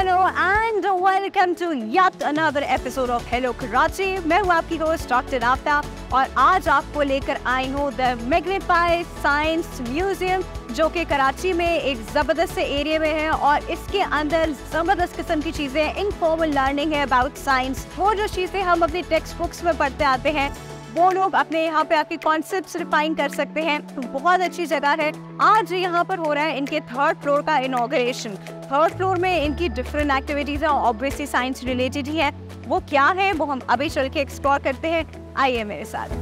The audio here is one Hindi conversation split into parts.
Hello and welcome to yet another episode of Hello Karachi। मैं हूँ आपकी होस्ट डॉक्टर आफ्ताब और आज आपको लेकर आई हूँ द मैग्निफाइड साइंस म्यूजियम, जो कि कराची में एक ज़बरदस्त से एरिया में है और इसके अंदर ज़बरदस्त किस्म की चीज़ें इनफॉर्मल लर्निंग है अबाउट साइंस। वो जो चीज़ें हम अपनी टेक्स्ट बुक्स में पढ़ते आते हैं वो लोग अपने यहाँ पे आपके कॉन्सेप्ट्स रिफाइन कर सकते हैं। तो बहुत अच्छी जगह है। आज यहाँ पर हो रहा है इनके 3rd फ्लोर का इनॉग्रेशन। 3rd फ्लोर में इनकी डिफरेंट एक्टिविटीज़ हैं, ऑब्वियसली साइंस रिलेटेड ही है। वो क्या है वो हम अभी चल के एक्सप्लोर करते हैं। आइए मेरे साथ।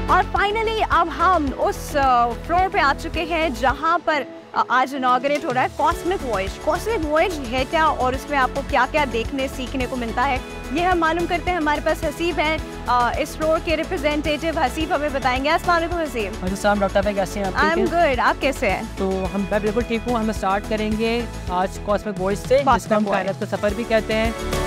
और फाइनली अब हम उस फ्लोर पे आ चुके हैं जहाँ पर आज इनॉग्रेट हो रहा है कॉस्मिक वॉयज। कॉस्मिक वॉयज है क्या और उसमें आपको क्या क्या देखने सीखने को मिलता है ये हम मालूम करते हैं। हमारे पास हसीब हैं, इस फ्लोर के रिप्रेजेंटेटिव। हसीब हमें बताएंगे। अस्सलाम वालेकुम हसीब। अस्सलाम डॉक्टर भाई, कैसे हैं आप? आई एम गुड, आप कैसे हैं? तो मैं बिल्कुल ठीक हूँ। हम स्टार्ट करेंगे आज कॉस्मिक वॉयज से, जिसको हम कायनात का सफ़र भी कहते हैं।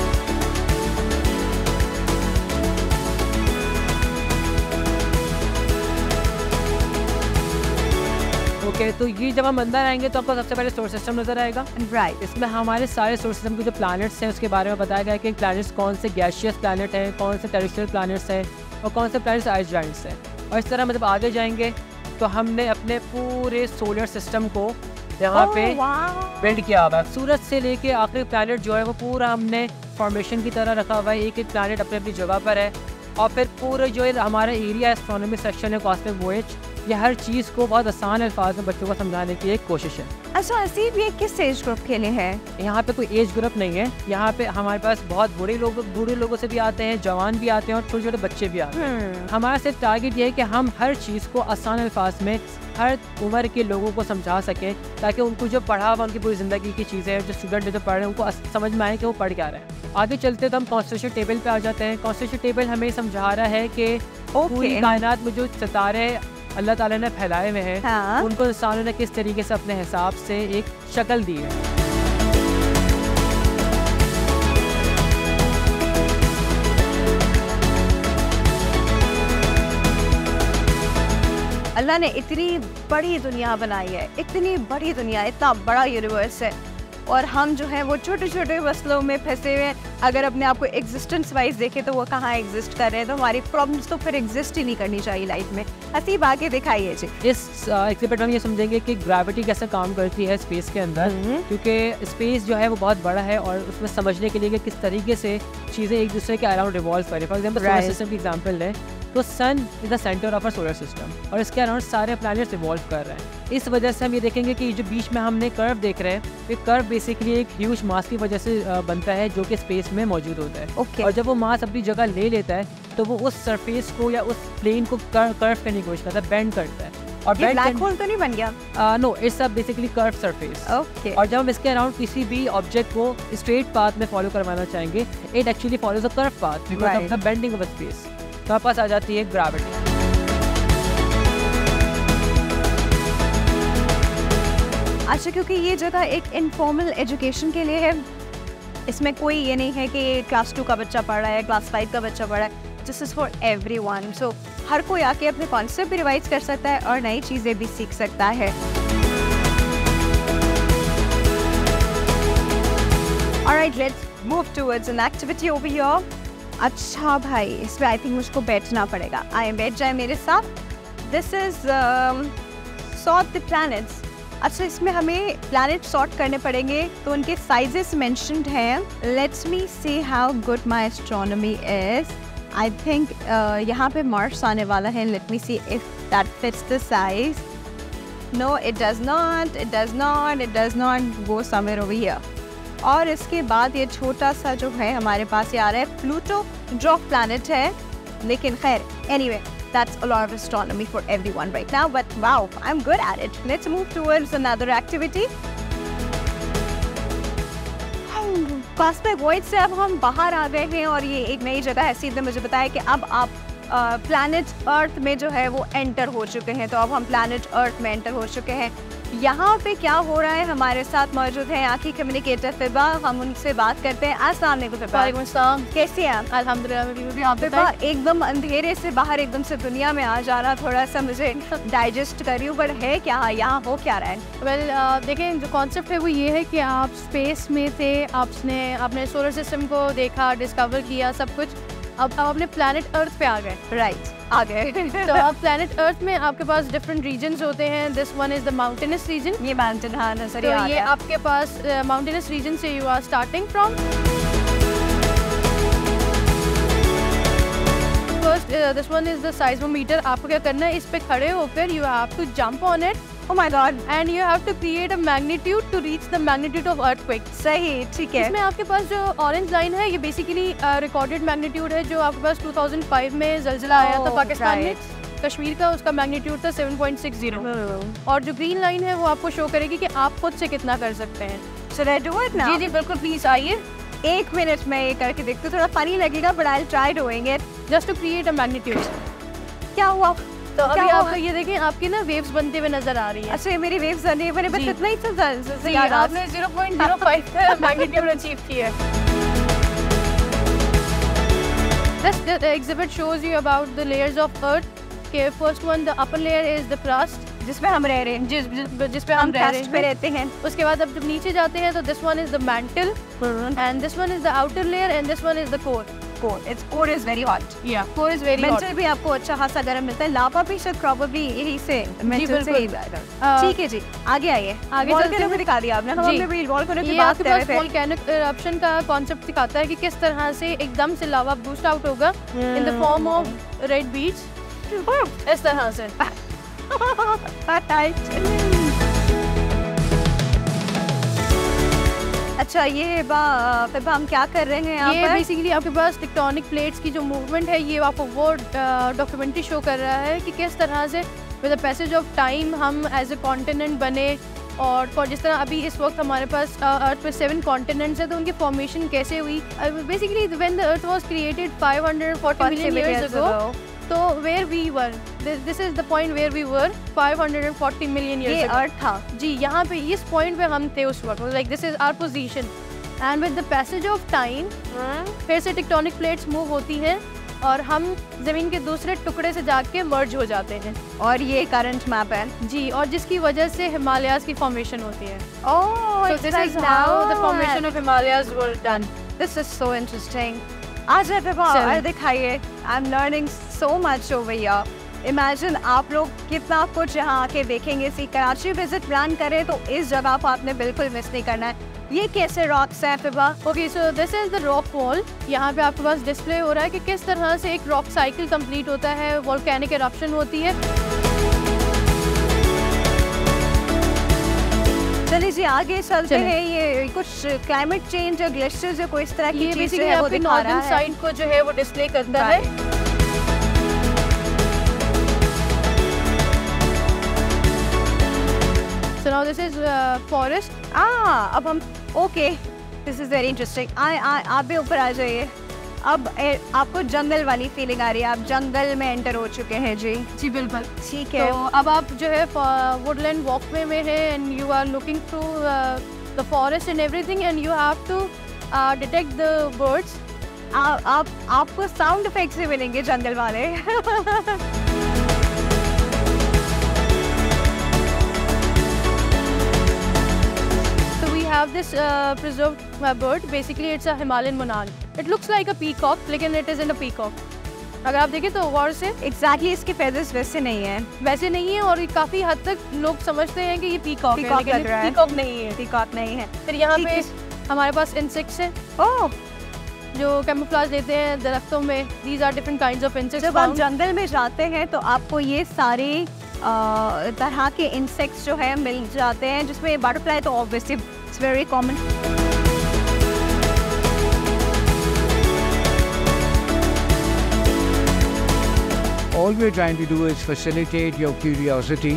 ओके, तो ये जब हम अंदर आएंगे तो आपको सबसे पहले सोलर सिस्टम नजर आएगा। राइट। इसमें हमारे सारे सोलर सिस्टम के जो प्लैनेट्स हैं उसके बारे में बताया गया है कि प्लैनेट्स कौन से गैसियस प्लैनेट हैं, कौन से टेरेस्ट्रियल प्लैनेट्स हैं और कौन से प्लैनेट्स आइस जाइंट्स हैं। और इस तरह मतलब आगे जाएंगे तो हमने अपने पूरे सोलर सिस्टम को यहाँ पे बिल्ड किया हुआ है। सूरज से लेके आखिरी प्लैनेट जो है वो पूरा हमने फॉर्मेशन की तरह रखा हुआ है। एक एक प्लैनेट अपनी अपनी जगह पर है। और फिर पूरे जो है हमारा एरिया एस्ट्रोनॉमी सेक्शन है कॉस्मिक वॉयज, ये हर चीज़ को बहुत आसान अल्फाज में बच्चों को समझाने की एक कोशिश है। अच्छा हसीब, ये किस एज ग्रुप के लिए है? यहाँ पे कोई एज ग्रुप नहीं है। यहाँ पे हमारे पास बहुत बूढ़े लोगों से भी आते हैं, जवान भी आते हैं और छोटे छोटे बच्चे भी आते हैं। हमारा सिर्फ टारगेट ये है कि हम हर चीज़ को आसान अल्फाज में हर उम्र के लोगों को समझा सकें, ताकि उनको जो पढ़ा हुआ उनकी पूरी ज़िंदगी की चीज़ें हैं, जो स्टूडेंट जो पढ़ रहे हैं उनको समझ में आए कि वो पढ़ क्या रहे हैं। आगे चलते तो हम कॉन्स्टिट्यूशन टेबल पे आ जाते हैं। कॉन्स्टिट्यूशन टेबल हमें समझा रहा है कि पूरी कायनात में जो सितारे अल्लाह ताला ने फैलाए हुए हैं, हाँ। उनको इंसानों ने किस तरीके से अपने हिसाब से एक शक्ल दी है। अल्लाह ने इतनी बड़ी दुनिया बनाई है, इतनी बड़ी दुनिया, इतना बड़ा यूनिवर्स है और हम जो है वो छोटे छोटे मसलों में फंसे हुए हैं। अगर अपने आप को एग्जिस्टेंस वाइज देखें तो वो कहाँ एग्जिस्ट कर रहे हैं, तो हमारी प्रॉब्लम्स तो फिर एग्जिस्ट ही नहीं करनी चाहिए लाइफ में। हसीब आगे दिखाइए जी। इस एग्जिबिट में हम ये समझेंगे कि ग्रेविटी कैसे काम करती है स्पेस के अंदर, क्योंकि स्पेस जो है वो बहुत बड़ा है और उसमें समझने के लिए कि किस तरीके से चीज़ें एक दूसरे के अराउंड रिवॉल्व करें। फॉर एग्जाम्पल सोलर सिस्टम की एग्जाम्पल लें तो sun is the centre of our solar system और इसके अराउंड सारे प्लैनेट्स रिवॉल्व कर रहे हैं। इस वजह से हम ये देखेंगे कि जो बीच में हमने कर्व देख रहे हैं, ये कर्व बेसिकली एक ह्यूज मास की वजह से बनता है जो कि स्पेस में मौजूद होता है। और जब वो मास अपनी जगह ले लेता है तो वो उस सरफेस को या उस प्लेन को कर्व करने की कोशिश करता है, बेंड करता है। और ये ब्लैक होल तो नहीं बन गया? No, it's a basically curve surface. Okay. और जब हम इसके अराउंड किसी भी ऑब्जेक्ट को स्ट्रेट पाथ में फॉलो करवाना चाहेंगे, it actually follows a curve path because of the bending of space. तो हमारे पास आ जाती है ग्रेविटी। अच्छा, क्योंकि ये जगह एक इनफॉर्मल एजुकेशन के लिए है, इसमें कोई ये नहीं है कि क्लास 2 का बच्चा पढ़ रहा है, क्लास 5 का बच्चा पढ़ रहा है। This is for everyone. So हर कोई आके अपने कॉन्सेप्ट भी रिवाइज कर सकता है और नई चीज़ें भी सीख सकता है। Alright, let's move towards an activity over here. अच्छा भाई, इसमें आई थिंक मुझको बैठना पड़ेगा। आए बैठ जाए मेरे साथ। This is sort the planets. अच्छा, इसमें हमें प्लैनेट सॉर्ट करने पड़ेंगे तो उनके साइजेस मेंशन्ड हैं। Let's me see how good my astronomy is. I think यहाँ पे मार्स आने वाला है। Let me see if that fits the size. No, it does not, it does not, it does not go somewhere over here. और इसके बाद ये छोटा सा जो है हमारे पास ये आ रहा है प्लूटो, ड्वार्फ प्लैनेट है। लेकिन खैर, anyway, that's a lot of astronomy for everyone right now, but wow, I'm good at it. Let's move towards another activity. Cosmic void से अब हम बाहर आ गए हैं और ये एक नई जगह है। सीधे मुझे बताया कि अब आप प्लैनेट अर्थ में जो है वो एंटर हो चुके हैं। तो अब हम प्लैनेट अर्थ में एंटर हो चुके हैं। यहाँ पे क्या हो रहा है, हमारे साथ मौजूद है यहाँ की कम्युनिकेटर फिबा। हम उनसे बात करते हैं। अस्सलाम वालेकुम फिबा। वालेकुम अस्सलाम। कैसी हैं आप? अल्हम्दुलिल्लाह। आप फिबा एकदम अंधेरे से बाहर एकदम से दुनिया में आ जाना थोड़ा सा मुझे डाइजेस्ट कर रही हूँ, पर है क्या यहाँ हो क्या रहा है? वेल देखें, जो कॉन्सेप्ट है वो ये है कि आप स्पेस में थे, आपने अपने सोलर सिस्टम को देखा, डिस्कवर किया सब कुछ। अब आप अपने प्लैनेट अर्थ पे आ गए। राइट, आ गए। तो अब प्लैनेट अर्थ में आपके पास डिफरेंट रीजन्स होते हैं। This one is the mountainous region. ये माउंटेन, हाँ नजर तो आ ये गया। आपके पास माउंटेनस रीजन से you are starting from. First this one is the seismometer. आपको क्या करना है, इस पे खड़े होकर you have to jump on it. Oh my God! And you have to create a magnitude to reach the magnitude of earthquake. सही, ठीक है। इसमें आपके पास जो ऑरेंज लाइन है ये बेसिकली रिकॉर्डेड मैग्नीट्यूड है, जो आपके पास 2005 में ज़लज़ला आया था पाकिस्तान में कश्मीर का। उसका मैग्नीट्यूड था 7.60। और जो ग्रीन लाइन है वो आपको शो करेगी कि आप खुद से कितना कर सकते हैं। Should I do it now? जी जी बिल्कुल, प्लीज आइए। 1 मिनट में ये करके देखते, थोड़ा फनी लगेगा, but I'll try doing it. Just to create a magnitude. क्या हुआ? तो क्या अभी हुआ? आपको ये देखें, आपकी ना वेव्स बनते हुए नजर आ रही है। अच्छा, ये मेरी वेव्स बन रही है, मैंने बस जी। इतना ही जी, याद आ- आपने 0.05 का मैग्नीट्यूड अचीव किया है। This exhibit shows you about the layers of Earth. Okay, first one, the upper layer is the crust, जिसमें हम रह रहे हैं, जिस पे हम रह रहे crust पे हैं। रहते हैं। उसके बाद अब जब नीचे जाते हैं तो this one is the mantle and this one is the outer layer and this one is the core. Core is very hot. Yeah, core is very hot. Mental भी आपको अच्छा खासा गर्म मिलता है। लावा भी शायद probably यही से मेंटल से ही बिल्कुल। ठीक है जी, आगे आइए। आगे वॉल्केनो चलते को हैं। दिखा दिया आपने। हम जी। अभी वॉल्केनो की ये बात आपके कर रहे पास थे। वोल्केनिक इरप्शन का कॉन्सेप्ट सिखाता है कि किस तरह से एकदम से लावा बूस्ट आउट होगा in the form of red beads, इस तरह से। अच्छा, ये फिर हम क्या कर रहे हैं यहाँ ये पर? बेसिकली आपके पास टेक्टोनिक प्लेट्स की जो मूवमेंट है, ये आपको वो डॉक्यूमेंट्री शो कर रहा है कि किस तरह से with the passage of time हम एज ए कॉन्टिनेंट बने। और जिस तरह अभी इस वक्त हमारे पास अर्थ पे 7 कॉन्टिनेंट्स हैं, तो उनकी फॉर्मेशन कैसे हुई। Basically when the earth was created 540 million years ago, तो where we were, this is the point where we were 540 million ये ईयर्स अर्थ था। जी, यहाँ पे इस पॉइंट पे हम थे उस वक्त। Like this is our position and with the passage of time फिर से टेक्टोनिक प्लेट्स मूव होती हैं और हम जमीन के दूसरे टुकड़े से जाके मर्ज हो जाते हैं। और ये करंट मैप है जी, और जिसकी वजह से हिमालयाज की फॉर्मेशन होती है। ओह, So this is how the formation of Himalayas were done. This is so interesting. आज चलो। दिखाइए। I'm learning so much over here. Imagine आप लोग कितना कुछ यहाँ आके देखेंगे। सी कराची विजिट प्लान करें तो इस जगह को आपने बिल्कुल मिस नहीं करना है। ये कैसे रॉक्स हैं फिबा? Okay, so this is the rock wall. यहाँ पे आपके पास डिस्प्ले हो रहा है कि किस तरह से एक रॉक साइकिल कंप्लीट होता है, वोल्केनिक इरप्शन होती है। चलिए जी, आगे चलते चलें। हैं। ये कुछ क्लाइमेट चेंज या ग्लेशियर्स या कोई इस तरह की ये चीज बेसिकली है वो आपकी दिखा रहा नॉर्दर्न है। साइड को जो है वो डिस्प्ले करता है। So now this is forest. अब हम okay, this is very interesting. आप भी ऊपर आ जाइए। अब आपको जंगल वाली फीलिंग आ रही है, आप जंगल में एंटर हो चुके हैं जी। जी बिल्कुल। ठीक है। तो अब आप जो है वुडलैंड वॉकवे में है and you are looking through the forest and everything and you have to detect the birds. आपको साउंड इफेक्ट से मिलेंगे जंगल वाले। So we have this preserved bird. Basically, it's a Himalayan monarch. It looks like a peacock, लेकिन it isn't a peacock. अगर आप देखें तो गौर से एग्जैक्टली इसके फेदर्स वैसे नहीं है। वैसे नहीं है और काफी हद तक लोग समझते हैं कि ये पीकॉक है, Peacock लेकिन लग रहा है। पीकॉक नहीं है। पीकॉक नहीं है। फिर यहाँ ठीक पे हमारे पास इंसेक्ट्स हैं ओह, जो कैमोफ्लेज देते हैं दरख्तों में। These are different kinds of insects जब आप found. जंगल में जाते हैं तो आपको ये सारे तरह के इंसेक्ट्स जो है मिल जाते हैं, जिसमें बटरफ्लाई तो obviously it's very common. All we're trying to do is facilitate your curiosity,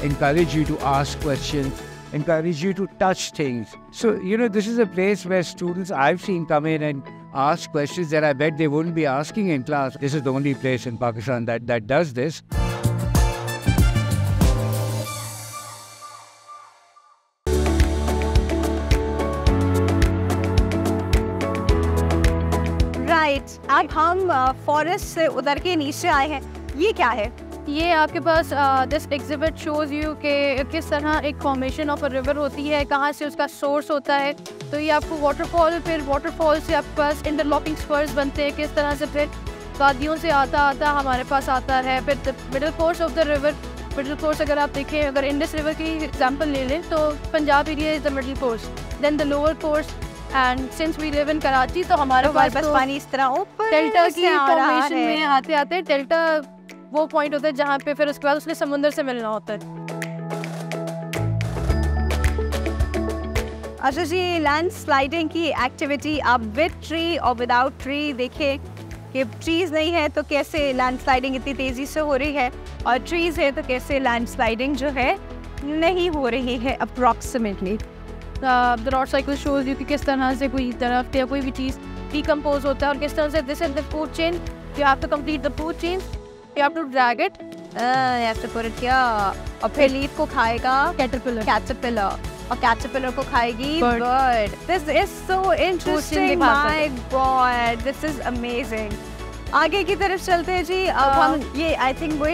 encourage you to ask questions, encourage you to touch things. So, this is a place where students I've seen come in and ask questions that I bet they wouldn't be asking in class. This is the only place in Pakistan that does this. Right, अब हम फॉरेस्ट से उतर के नीचे आए हैं, ये क्या है? ये आपके पास दिस एग्जिबिट शोज यू कि किस तरह एक फॉर्मेशन ऑफ अ रिवर होती है, कहाँ से उसका सोर्स होता है। तो ये आपको वाटरफॉल, फिर वाटरफॉल से आपके पास इंटरलॉकिंग स्पर्स बनते हैं, किस तरह से फिर वादियों से आता आता हमारे पास आता है। फिर middle course of the river, middle course अगर आप देखें, अगर इंडस रिवर की एग्जांपल ले लें तो Punjab area is the middle course, then the lower course, and since we live in Karachi तो हमारे पास बस पानी इस तरह ऊपर डेल्टा से की आ रहा फॉर्मेशन है। में आते आते डेल्टा वो पॉइंट होता है जहाँ पे फिर उसके बाद उसने समुंदर से मिलना होता है। अच्छा जी, लैंड स्लाइडिंग की एक्टिविटी आप विद ट्री और विदाउट ट्री देखें कि ट्रीज नहीं है तो कैसे लैंड स्लाइडिंग इतनी तेज़ी से हो रही है, और ट्रीज है तो कैसे लैंड स्लाइडिंग जो है नहीं हो रही है approximately. The rod cycle shows you कि किस तरह से कोई दरख्त या कोई भी चीज़ डिकम्पोज होता है और किस तरह से this is the food chain, you have to complete the food chain, you have to drag it, you have to put it here, और फिर लीफ को खाएगा कैटरपिलर, और कैटरपिलर को खाएगी Bird. Bird. This is so interesting, my god, this is amazing. आगे की तरफ चलते हैं जी। अब हम ये आई थिंक वो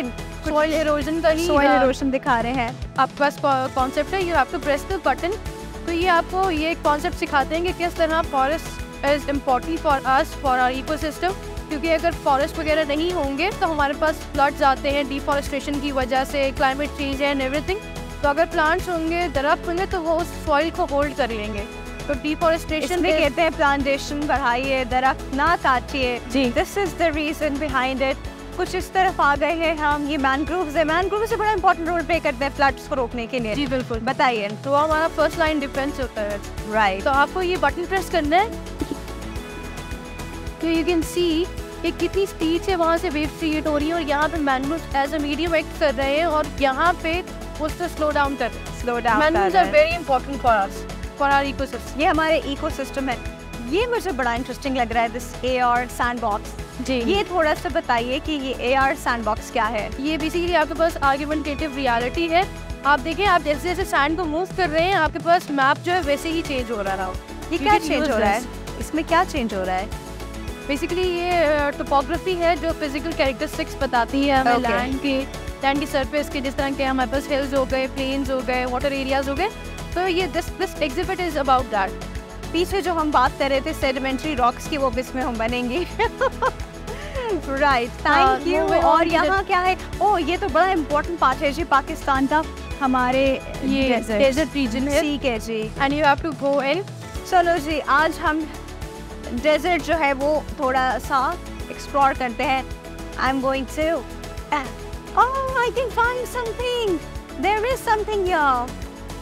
सॉइल इरोजन का ही सॉइल इरोशन दिखा रहे हैं। आपके पास कॉन्सेप्ट है, you have to press the button. तो ये आपको ये कॉन्सेप्ट सिखाते हैं कि किस तरह forest is important for us, for our ecosystem, क्योंकि अगर फॉरेस्ट वगैरह नहीं होंगे तो हमारे पास फ्लड्स आते हैं डिफॉरेस्टेशन की वजह से, क्लाइमेट चेंज एंड एवरीथिंग। तो अगर प्लांट्स होंगे, दरख्त होंगे तो वो उस सॉइल को होल्ड कर लेंगे। तो डिफॉरेस्टेशन में कहते हैं प्लांटेशन बढ़ाइए, दरख्त ना काटिए जी। This is the reason behind it. कुछ इस तरफ आ गए हैं हम, ये मैनग्रोव्स है, मैनग्रोव से बड़ा इंपॉर्टेंट रोल प्ले करते हैं फ्लड्स को रोकने के लिए। जी बिल्कुल, बताइए। तो हमारा फर्स्ट लाइन डिफेंस होता है। राइट, तो आपको ये बटन प्रेस करना है तो यू कैन सी कि कितनी स्पीड से वहाँ से वेव क्रिएट हो रही है, और यहाँ पे mangroves as a medium act कर रहे हैं, और यहाँ पे उससे स्लो डाउन कर रहे हैं। Slow down. Mangroves are very important for us, for our ecosystem. ये हमारे इकोसिस्टम है। ये मुझे बड़ा इंटरेस्टिंग लग रहा है, दिस AR सैंडबॉक्स। जी, ये थोड़ा सा बताइए कि ये AR सैंडबॉक्स क्या है? ये बेसिकली आपके पास आर्गुमेंटेटिव रियलिटी है। आप देखें, आप जैसे जैसे सैंड को मूव कर रहे हैं, आपके पास मैप जो है वैसे ही चेंज हो रहा हो। ये क्या चेंज हो रहा है? इसमें क्या चेंज हो रहा है? बेसिकली ये टोपोग्राफी है जो फिजिकल कैरेक्टरिस्टिक्स बताती है हमें Okay. लैंड की सरफेस के, जिस तरह के हमारे पास हिल्स हो गए, प्लेन्स हो गए, वाटर एरियाज हो गए। तो ये this exhibit is about that. पीछे जो हम बात कर रहे थे सेडिमेंट्री रॉक्स की, वो भी इसमें हम बनेंगे। Right, thank you. और यहाँ क्या है? ओह, ये तो बड़ा इम्पोर्टेंट पार्ट है जी पाकिस्तान का, हमारे ये डेजर्ट रीजन है, ठीक है जी। And you have to go in. चलो जी, आज हम डेजर्ट जो है वो थोड़ा सा एक्सप्लोर करते हैं। I am going to oh, I can find something, there is something here.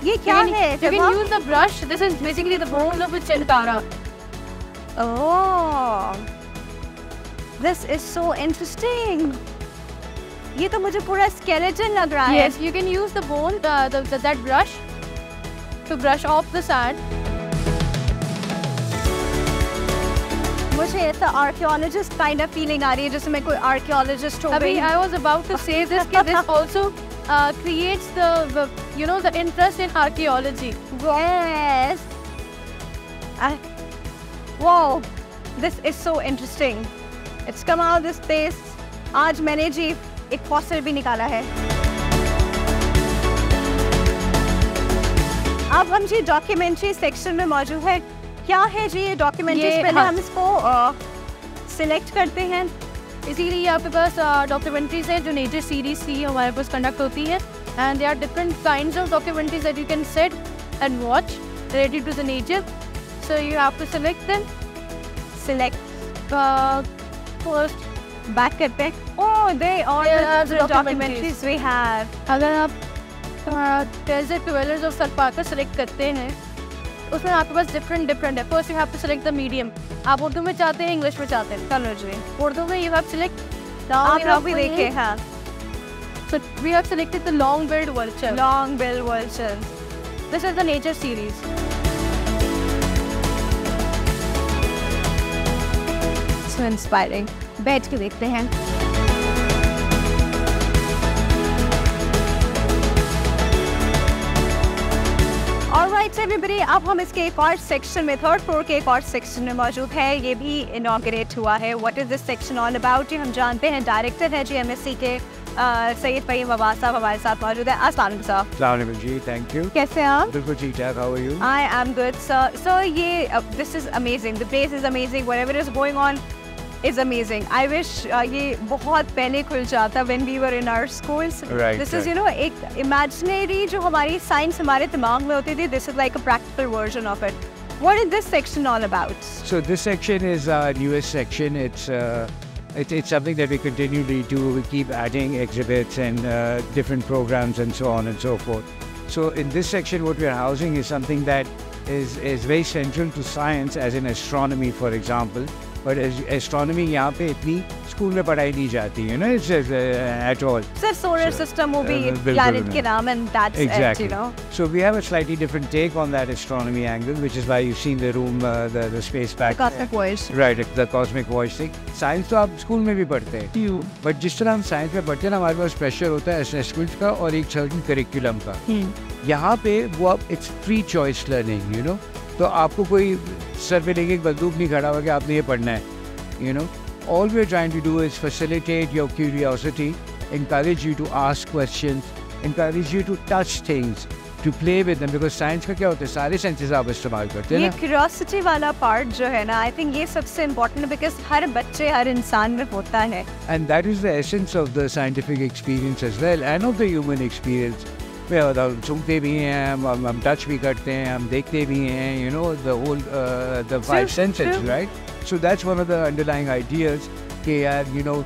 ये क्या है? You can use the brush. This is basically the bones of a chintara. Oh, this is so interesting. ये तो मुझे पूरा skeleton लग रहा है। Yes, you can use the bone, that brush, to brush off the sand. मुझे ऐसा archaeologist kind of feeling आ रही है, जैसे मैं कोई archaeologist हो अभी गई। I was about to say this कि this also creates the interest in archaeology. Yes. Wow, this is so interesting. It's come out of this place. आज मैंने जी एक फॉसिल भी निकाला है। अब हम जी डॉक्यूमेंट्री सेक्शन में मौजूद है। क्या है जी ये डॉक्यूमेंट्री? पहले हम इसको सिलेक्ट करते हैं। इसीलिए आपके पास डॉक्यूमेंट्रीज हैं जो नेचर सीरीज की हमारे पास कंडक्ट होती है, and there are different kinds of documentaries that you can set and watch related to the nature. So you have to select them. Select first back करते हैं। Oh, they are the documentaries we have. अगर आप डेजर्ट ट्वेलर्स ऑफ सरपाकर सेलेक्ट करते हैं, उसमें आपके पास डिफरेंट है। First you have to select the medium. आप उर्दू में चाहते हैं, इंग्लिश में चाहते हैं? चलो जी, उर्दू में यू हैव सेलेक्ट। आप लोग भी देखे। हाँ, so we have selected the long-billed vulture. long-billed vulture. This is the nature series. So inspiring. बैठ के देखते हैं। Alright, राइट एवरीबॉडी, अब हम इसके एक और सेक्शन में, थर्ड फ्लोर के एक और सेक्शन में मौजूद है। ये भी इनॉग्रेट हुआ है। What is this section all about, ये हम जानते हैं। डायरेक्टर है जी एमएससी के सैयद फहीम अब्बास साहब हमारे साथ मौजूद है। अस्सलाम वालेकुम सर। अस्सलाम वालेकुम जी, थैंक यू। कैसे हैं आप? बिल्कुल ठीक ठाक, how are you? I am good sir. Sir ये this is amazing, the place is amazing, whatever is going on is amazing. I wish ये बहुत पहले खुल जाता when we were in our schools. Right, This is, you know, एक imaginary जो हमारी science हमारे दिमाग में होती थी, this is like a practical version of it. What is this section all about? So this section is our newest section. It's something that we continually do. We keep adding exhibits and different programs and so on and so forth. So in this section, what we are housing is something that is very central to science, as in astronomy, for example. But astronomy यहाँ पे इतनी स्कूल में पढ़ाई नहीं जाती है, ना, at all. Sir, solar system will be planet के नाम, and that's exactly it, you know. So we have a slightly different take on that astronomy angle, which is why you've seen the room, the space back. The cosmic voice. Right, the cosmic voice thing. Science तो आप स्कूल में भी पढ़ते हैं, but जिस तरह हम साइंस में पढ़ते हैं ना, हमारे पास प्रेशर होता है असेसमेंट का और एक सर्टेन करिकुलम का। यहाँ पे वो आप it's free choice learning, you know. तो आपको कोई सर पे लेके एक बंदूक नहीं खड़ा हुआ कि आपने ये पढ़ना है, you know. All we're trying to do is facilitate your curiosity, encourage you to ask questions, encourage you to touch things, to play with them, because science का क्या होता है, सारे senses आप इस्तेमाल करते हैं ना। ये curiosity वाला part जो है ना, I think ये सबसे important है, because हर बच्चे हर इंसान में होता है। And that is the essence of the scientific experience as well, and of the human experience. हम सुनते भी हैं, हम टच भी करते हैं, हम देखते भी हैं, you know, the whole the five senses, right? So that's one of the underlying ideas, that, you know,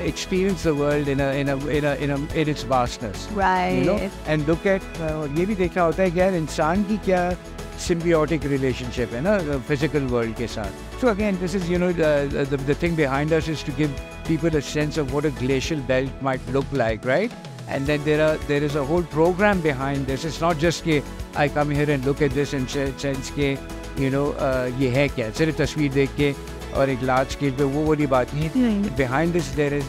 experience the world in its vastness, right? You know, and look at ये भी देखना होता है कि यार इंसान की क्या symbiotic relationship है ना physical world के साथ. So again, this is, you know, the thing behind us is to give people a sense of what a glacial belt might look like, right? And then there is a whole program behind this. It's not just कि I come here and look at this and sense के, you know, ये है क्या, सिर्फ तस्वीर देख के और एक large scale पे वो वाली बात नहीं। Behind this there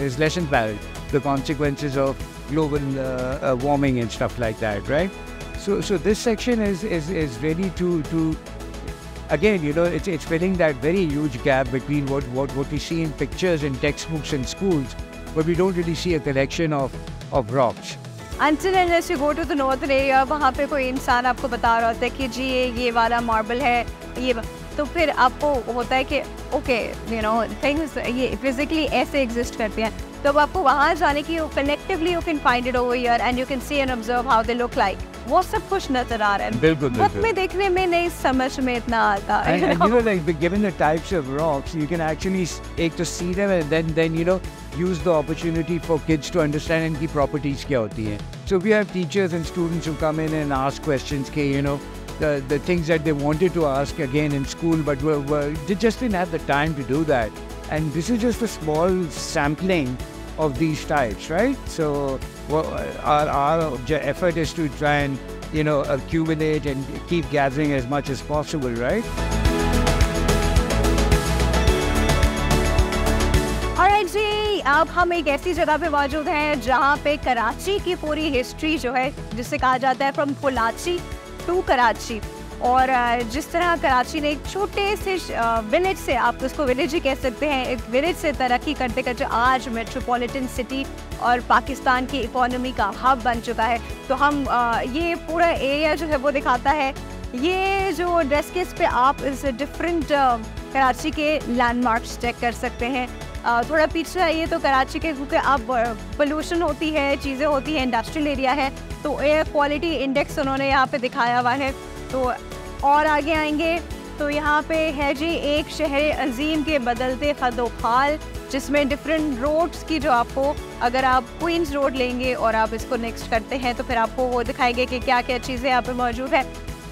is lesson planned, the consequences of global warming and stuff like that, right? So this section is really to again, you know, it's filling that very huge gap between what we see in pictures in textbooks in schools, but we don't really see a collection of rocks. Until unless you go to the northern area, वहाँ पे कोई इंसान आपको बता रहा होता है कि जी ये वाला मार्बल है, ये तो फिर आपको होता है कि ओके, यू नो, थिंग्स ये फिजिकली ऐसे एग्जिस्ट करते हैं। तो अब आपको वहाँ जाने की collectively you can find it over here and you can see and observe how they look like. वो सब कुछ नजर आ रहा है। बिल्कुल वक्त में देखने में नहीं, समझ में इतना आता है। And you know, like given the types of rocks, you can actually to see them and then you know, use the opportunity for kids to understand इनकी properties क्या होती हैं. So we have teachers and students who come in and ask questions के, you know, the things that they wanted to ask again in school, but they just didn't have the time to do that. And this is just a small sampling of these types, right? So our effort is to try and, you know, accumulate and keep gathering as much as possible, right? Alright जी, अब हम एक ऐसी जगह पे मौजूद हैं जहाँ पे कराची की पूरी हिस्ट्री जो है, जिसे कहा जाता है फ्रॉम पोलाची टू कराची, और जिस तरह कराची ने एक छोटे से विलेज से, आप उसको विलेज ही कह सकते हैं, एक विलेज से तरक्की करते करते आज मेट्रोपॉलिटन सिटी और पाकिस्तान की इकोनॉमी का हब बन चुका है। तो हम ये पूरा एरिया जो है वो दिखाता है। ये जो डेस्केस पे आप इस डिफरेंट कराची के लैंडमार्क्स चेक कर सकते हैं। थोड़ा पीछे आइए तो कराची के, क्योंकि आप पोल्यूशन होती है, चीज़ें होती हैं, इंडस्ट्रियल एरिया है, तो एयर क्वालिटी इंडेक्स उन्होंने यहाँ पे दिखाया हुआ है। तो और आगे आएंगे तो यहाँ पे है जी एक शहर अजीम के बदलते खदोखाल, जिसमें डिफरेंट रोड्स की जो आपको, अगर आप क्वींस रोड लेंगे और आप इसको नेक्स्ट करते हैं तो फिर आपको वो दिखाएंगे कि क्या क्या चीज़ें यहाँ पे मौजूद है।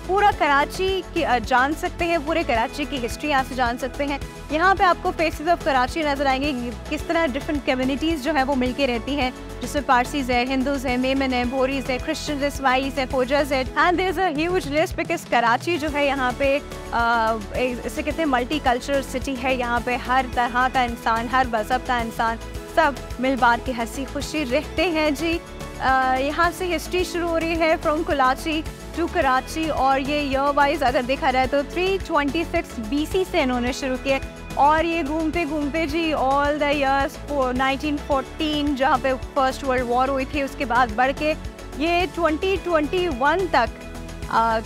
पूरा कराची की जान सकते हैं, पूरे कराची की हिस्ट्री यहाँ से जान सकते हैं। यहाँ पे आपको फेसेस ऑफ कराची नजर आएंगे, किस तरह डिफरेंट कम्युनिटीज़ जो है वो मिलके रहती हैं, जिसमें पारसीज़ है, हिंदूज़ है, मेमन है, बोरीज़ है, क्रिश्चियंस है, स्वाइस है, फोजर्स है, and there is a huge list because Karachi जो है यहाँ पे इसे कहते हैं मल्टी कल्चरल सिटी है। यहाँ पे हर तरह का इंसान, हर मज़हब का इंसान, सब मिल बार के हंसी खुशी रहते हैं जी। यहाँ से हिस्ट्री शुरू हो रही है फ्रॉम कराची। टू कराची, और ये ईयर वाइज अगर देखा जाए तो 326 BC से इन्होंने शुरू किया, और ये घूमते घूमते जी ऑल द ईयर्स 1914 जहाँ पे फर्स्ट वर्ल्ड वॉर हुई थी, उसके बाद बढ़ के ये 2021 तक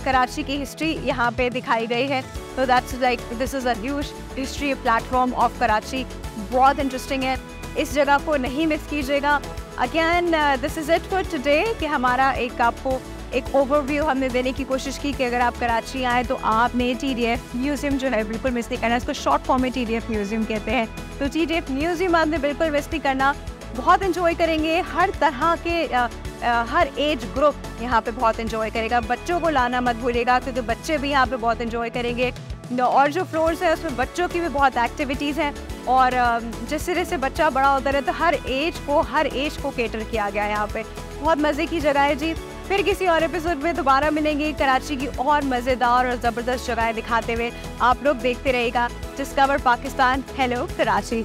कराची की हिस्ट्री यहाँ पे दिखाई गई है। तो that's like this is a huge history platform of Karachi, बहुत इंटरेस्टिंग है, इस जगह को नहीं मिस कीजिएगा। Again this is it for today कि हमारा एक आपको एक ओवरव्यू हमने देने की कोशिश की कि अगर आप कराची आए तो आपने TDF म्यूज़ियम जो है बिल्कुल मिस नहीं करना, इसको शॉर्ट फॉर्म में TDF म्यूज़ियम कहते हैं। तो TDF म्यूज़ियम आपने बिल्कुल मिस नहीं करना, बहुत इन्जॉय करेंगे, हर तरह के हर एज ग्रुप यहाँ पे बहुत इन्जॉय करेगा, बच्चों को लाना मत भूलिएगा क्योंकि बच्चे भी यहाँ पे बहुत इन्जॉय करेंगे। और जो फ्लोर्स है उसमें बच्चों की भी बहुत एक्टिविटीज़ हैं, और जिस तरह से बच्चा बड़ा होता रहता है तो हर एज को केटर किया गया है यहाँ पे, बहुत मज़े की जगह है जी। फिर किसी और एपिसोड में दोबारा मिलेंगे कराची की और मज़ेदार और ज़बरदस्त जगहें दिखाते हुए। आप लोग देखते रहिएगा डिस्कवर पाकिस्तान। हेलो कराची।